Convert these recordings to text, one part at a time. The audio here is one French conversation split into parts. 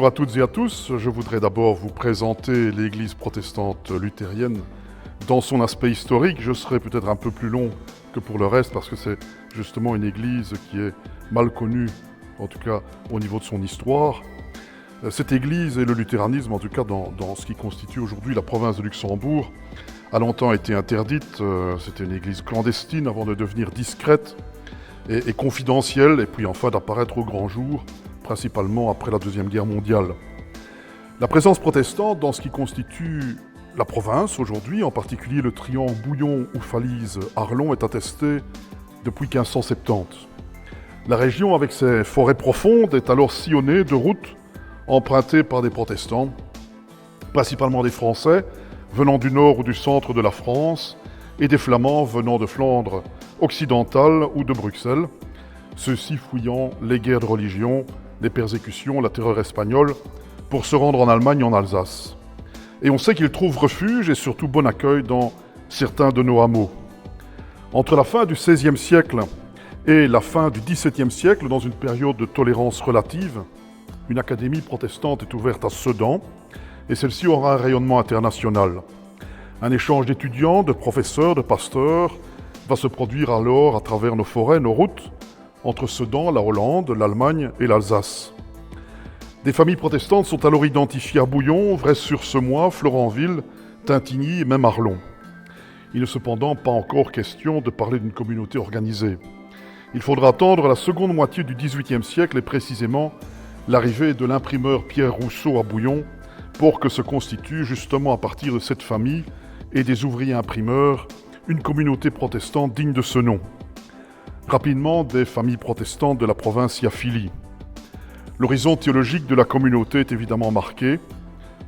Bonjour à toutes et à tous. Je voudrais d'abord vous présenter l'Église protestante luthérienne dans son aspect historique. Je serai peut-être un peu plus long que pour le reste parce que c'est justement une Église qui est mal connue, en tout cas au niveau de son histoire. Cette Église et le luthéranisme, en tout cas dans ce qui constitue aujourd'hui la province de Luxembourg, a longtemps été interdite. C'était une Église clandestine avant de devenir discrète et confidentielle, et puis enfin d'apparaître au grand jour, principalement après la Deuxième Guerre mondiale. La présence protestante dans ce qui constitue la province aujourd'hui, en particulier le triangle Bouillon-Oufalise-Arlon, est attestée depuis 1570. La région, avec ses forêts profondes, est alors sillonnée de routes empruntées par des protestants, principalement des Français venant du nord ou du centre de la France et des Flamands venant de Flandre occidentale ou de Bruxelles, ceux-ci fouillant les guerres de religion, les persécutions, la terreur espagnole, pour se rendre en Allemagne et en Alsace. Et on sait qu'ils trouvent refuge et surtout bon accueil dans certains de nos hameaux. Entre la fin du XVIe siècle et la fin du XVIIe siècle, dans une période de tolérance relative, une académie protestante est ouverte à Sedan, et celle-ci aura un rayonnement international. Un échange d'étudiants, de professeurs, de pasteurs va se produire alors à travers nos forêts, nos routes, entre Sedan, la Hollande, l'Allemagne et l'Alsace. Des familles protestantes sont alors identifiées à Bouillon, Vresse-sur-Semois, Florenville, Tintigny et même Arlon. Il n'est cependant pas encore question de parler d'une communauté organisée. Il faudra attendre la seconde moitié du XVIIIe siècle et précisément l'arrivée de l'imprimeur Pierre Rousseau à Bouillon pour que se constitue justement à partir de cette famille et des ouvriers imprimeurs une communauté protestante digne de ce nom. Rapidement, des familles protestantes de la province y affilient. L'horizon théologique de la communauté est évidemment marqué.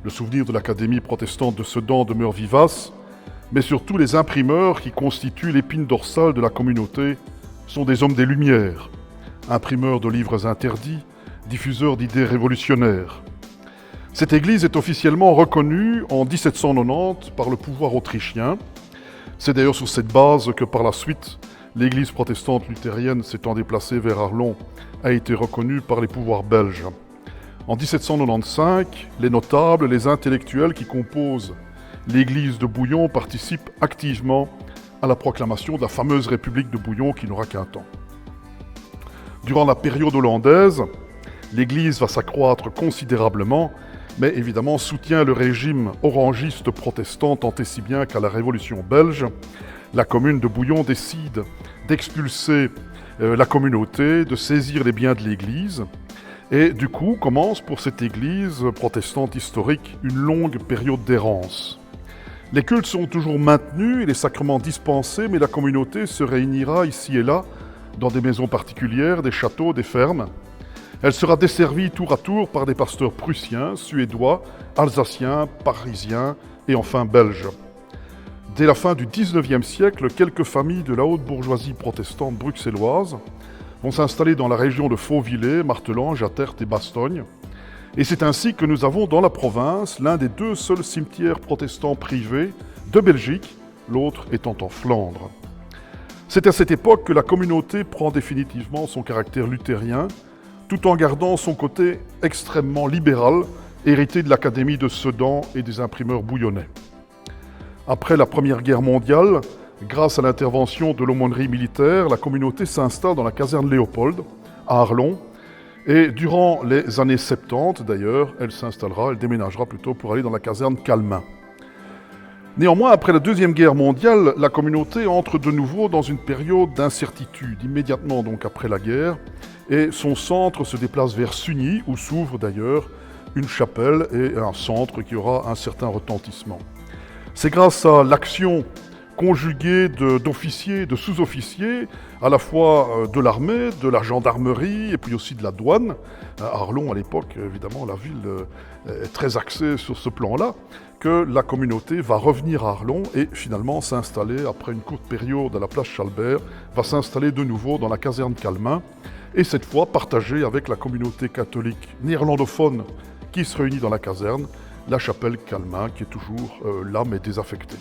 Le souvenir de l'Académie protestante de Sedan demeure vivace, mais surtout les imprimeurs qui constituent l'épine dorsale de la communauté sont des hommes des Lumières, imprimeurs de livres interdits, diffuseurs d'idées révolutionnaires. Cette église est officiellement reconnue en 1790 par le pouvoir autrichien. C'est d'ailleurs sur cette base que par la suite, l'église protestante luthérienne s'étant déplacée vers Arlon a été reconnue par les pouvoirs belges. En 1795, les notables, les intellectuels qui composent l'église de Bouillon participent activement à la proclamation de la fameuse République de Bouillon qui n'aura qu'un temps. Durant la période hollandaise, l'église va s'accroître considérablement, mais évidemment soutient le régime orangiste protestant tant et si bien qu'à la Révolution belge, la commune de Bouillon décide d'expulser la communauté, de saisir les biens de l'église, et du coup commence pour cette église protestante historique une longue période d'errance. Les cultes sont toujours maintenus et les sacrements dispensés, mais la communauté se réunira ici et là dans des maisons particulières, des châteaux, des fermes. Elle sera desservie tour à tour par des pasteurs prussiens, suédois, alsaciens, parisiens et enfin belges. Dès la fin du XIXe siècle, quelques familles de la haute bourgeoisie protestante bruxelloise vont s'installer dans la région de Fauvillers, Martelange, Attert et Bastogne. Et c'est ainsi que nous avons dans la province l'un des deux seuls cimetières protestants privés de Belgique, l'autre étant en Flandre. C'est à cette époque que la communauté prend définitivement son caractère luthérien, tout en gardant son côté extrêmement libéral, hérité de l'Académie de Sedan et des imprimeurs bouillonnais. Après la Première Guerre mondiale, grâce à l'intervention de l'aumônerie militaire, la communauté s'installe dans la caserne Léopold, à Arlon, et durant les années 70 d'ailleurs, elle déménagera plutôt pour aller dans la caserne Calmin. Néanmoins, après la Deuxième Guerre mondiale, la communauté entre de nouveau dans une période d'incertitude, immédiatement donc après la guerre, et son centre se déplace vers Sugny, où s'ouvre d'ailleurs une chapelle et un centre qui aura un certain retentissement. C'est grâce à l'action conjuguée d'officiers, de sous-officiers, à la fois de l'armée, de la gendarmerie et puis aussi de la douane. Arlon, à l'époque, évidemment, la ville est très axée sur ce plan-là, que la communauté va revenir à Arlon et finalement s'installer, après une courte période à la place Chalbert, va s'installer de nouveau dans la caserne Calmin, et cette fois partagée avec la communauté catholique néerlandophone qui se réunit dans la caserne, la chapelle Calmin, qui est toujours là, mais désaffectée.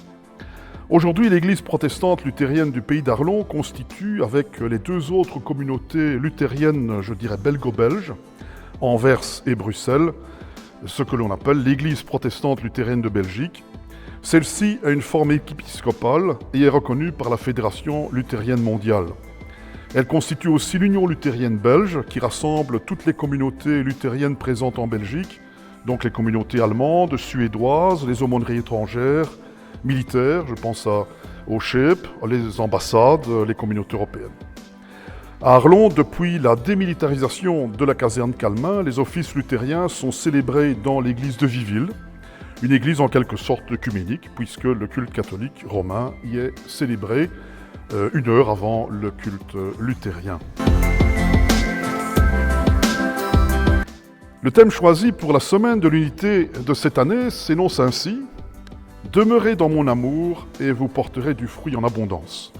Aujourd'hui, l'église protestante luthérienne du pays d'Arlon constitue, avec les deux autres communautés luthériennes, je dirais belgo-belges, Anvers et Bruxelles, ce que l'on appelle l'Église protestante luthérienne de Belgique. Celle-ci a une forme épiscopale et est reconnue par la Fédération luthérienne mondiale. Elle constitue aussi l'Union luthérienne belge qui rassemble toutes les communautés luthériennes présentes en Belgique, donc les communautés allemandes, suédoises, les aumôneries étrangères, militaires, je pense au CHEP, les ambassades, les communautés européennes. À Arlon, depuis la démilitarisation de la caserne Calmin, les offices luthériens sont célébrés dans l'église de Viville, une église en quelque sorte œcuménique, puisque le culte catholique romain y est célébré 1 heure avant le culte luthérien. Le thème choisi pour la semaine de l'unité de cette année s'énonce ainsi « Demeurez dans mon amour et vous porterez du fruit en abondance ».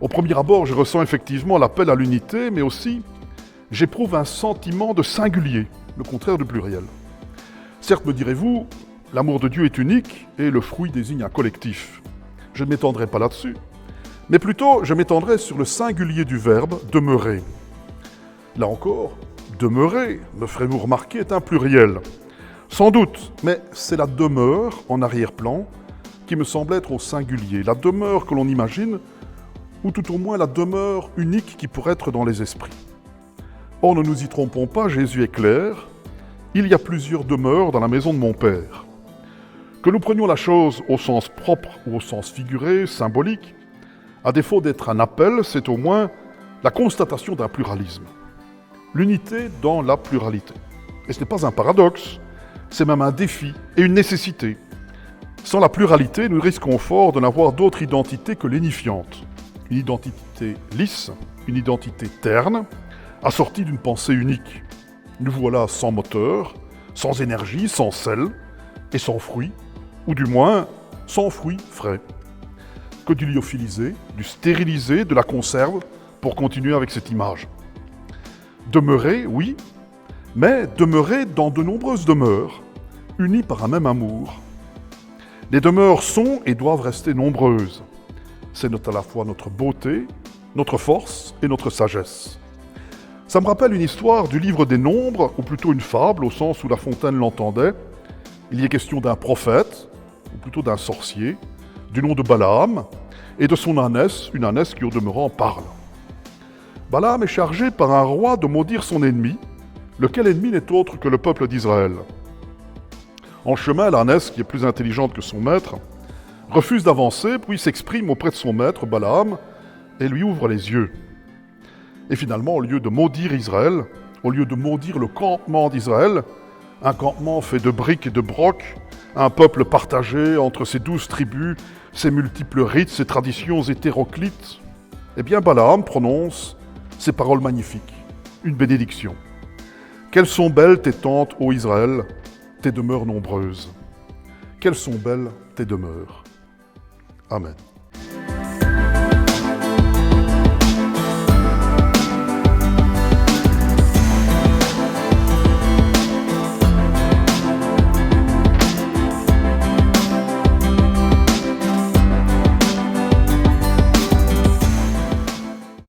Au premier abord, je ressens effectivement l'appel à l'unité, mais aussi j'éprouve un sentiment de singulier, le contraire de pluriel. Certes, me direz-vous, l'amour de Dieu est unique et le fruit désigne un collectif. Je ne m'étendrai pas là-dessus, mais plutôt je m'étendrai sur le singulier du verbe « demeurer ». Là encore, « demeurer », me ferez-vous remarquer, est un pluriel. Sans doute, mais c'est la demeure en arrière-plan qui me semble être au singulier, la demeure que l'on imagine, ou tout au moins la demeure unique qui pourrait être dans les esprits. Or, ne nous y trompons pas, Jésus est clair, il y a plusieurs demeures dans la maison de mon Père. Que nous prenions la chose au sens propre ou au sens figuré, symbolique, à défaut d'être un appel, c'est au moins la constatation d'un pluralisme. L'unité dans la pluralité. Et ce n'est pas un paradoxe, c'est même un défi et une nécessité. Sans la pluralité, nous risquons fort de n'avoir d'autre identité que lénifiante. Une identité lisse, une identité terne, assortie d'une pensée unique. Nous voilà sans moteur, sans énergie, sans sel et sans fruits, ou du moins sans fruits frais. Que du lyophilisé, du stérilisé, de la conserve, pour continuer avec cette image. Demeurer, oui, mais demeurer dans de nombreuses demeures, unies par un même amour. Les demeures sont et doivent rester nombreuses. C'est à la fois notre beauté, notre force et notre sagesse. Ça me rappelle une histoire du livre des Nombres, ou plutôt une fable, au sens où La Fontaine l'entendait. Il y est question d'un prophète, ou plutôt d'un sorcier, du nom de Balaam, et de son ânesse, une ânesse qui au demeurant parle. Balaam est chargé par un roi de maudire son ennemi, lequel ennemi n'est autre que le peuple d'Israël. En chemin, l'ânesse, qui est plus intelligente que son maître, refuse d'avancer, puis s'exprime auprès de son maître, Balaam, et lui ouvre les yeux. Et finalement, au lieu de maudire Israël, au lieu de maudire le campement d'Israël, un campement fait de briques et de brocs, un peuple partagé entre ses 12 tribus, ses multiples rites, ses traditions hétéroclites, eh bien Balaam prononce ces paroles magnifiques, une bénédiction. Quelles sont belles tes tentes, ô Israël, tes demeures nombreuses. Quelles sont belles tes demeures. Amen.